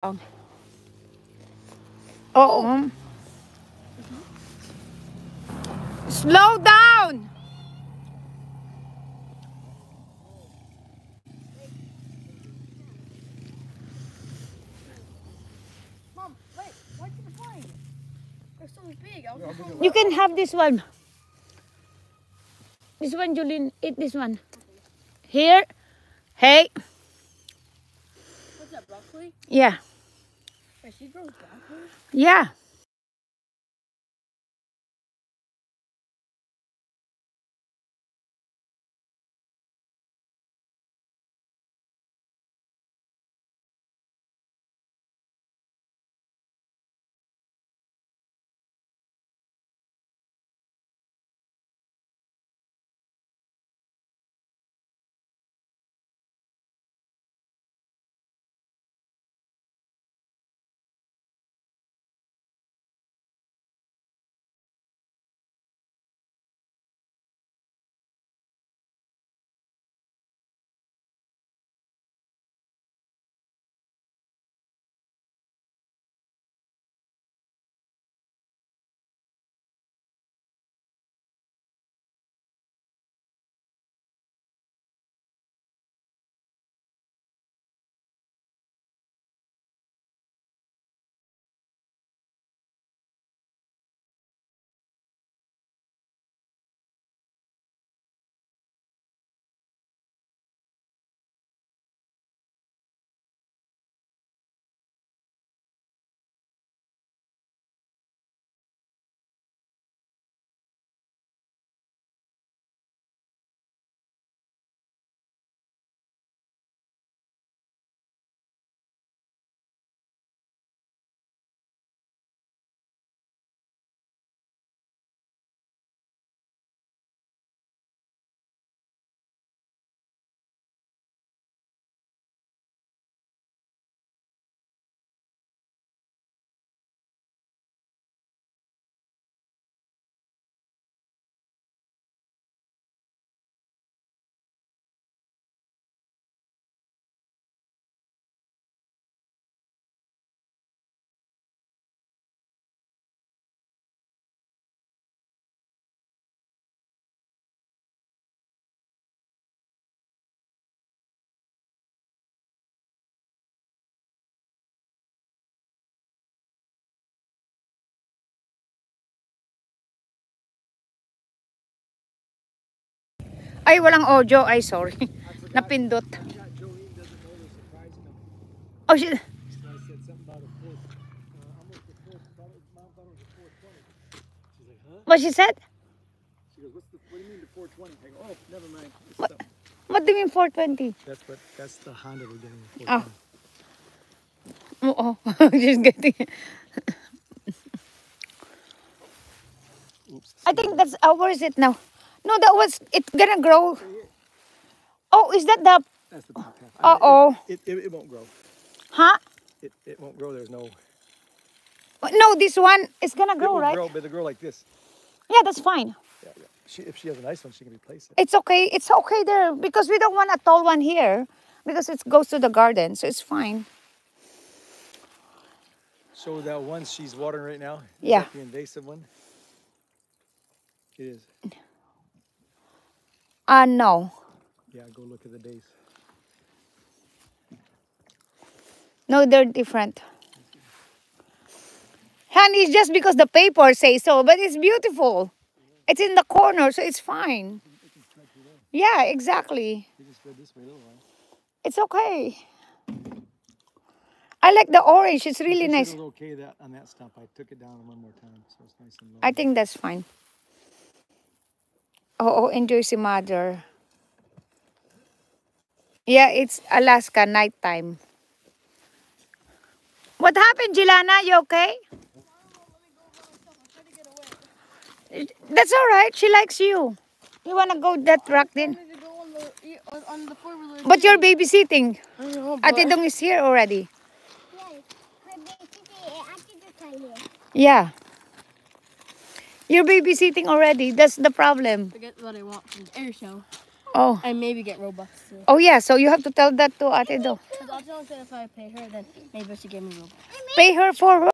Oh, oh. Slow down. Mom, wait, what's the point? They're so big. You can have this one. This one, Julien. Eat this one. Here. Hey. What's that, broccoli? Yeah. Wait, she grows broccoli? Yeah. Ay, walang audio. Ay, sorry. Napindot. Oh, shit. What she said? She goes, what do you mean the 420? I go, oh, never mind. What, what do you mean 420? That's the Honda we're getting. The Oh. 420. Oh, she's getting it. Oops. I think that's, where is it now? No, that was, it's gonna grow. Oh, is that the, That's the top half. uh-oh. It won't grow. Huh? It won't grow. There's no. No, this one is gonna It grow, will right? grow, but it'll grow like this. Yeah, that's fine. Yeah, yeah. If she has a nice one, she can replace it. It's okay. It's okay there because we don't want a tall one here because it goes to the garden, so it's fine. So that one she's watering right now, Yeah. is that the invasive one? It is. No. Yeah, go look at the days. No, they're different. Honey, it's just because the paper says so, but it's beautiful. It's in the corner, so it's fine. Yeah, exactly. You just spread this way a little while. It's okay. I like the orange. It's really They said nice. it was okay that on that stump. I took it down one more time, so it's nice and low. I think that's fine. Oh, enjoy si mother. Yeah, it's Alaska nighttime. What happened, Jilana? You okay? That's all right. She likes you. You wanna go that rock then? I wanted to go on the four-wheeler. But you're babysitting. I know, Ate Dong is here already. Yes, Yeah. You're babysitting already. That's the problem. Forget what I want from the air show. Oh. And maybe get Robux too. Oh yeah, so you have to tell that to Ate Do. Because Audrey said if I pay her, then maybe she give me Robux. Pay her for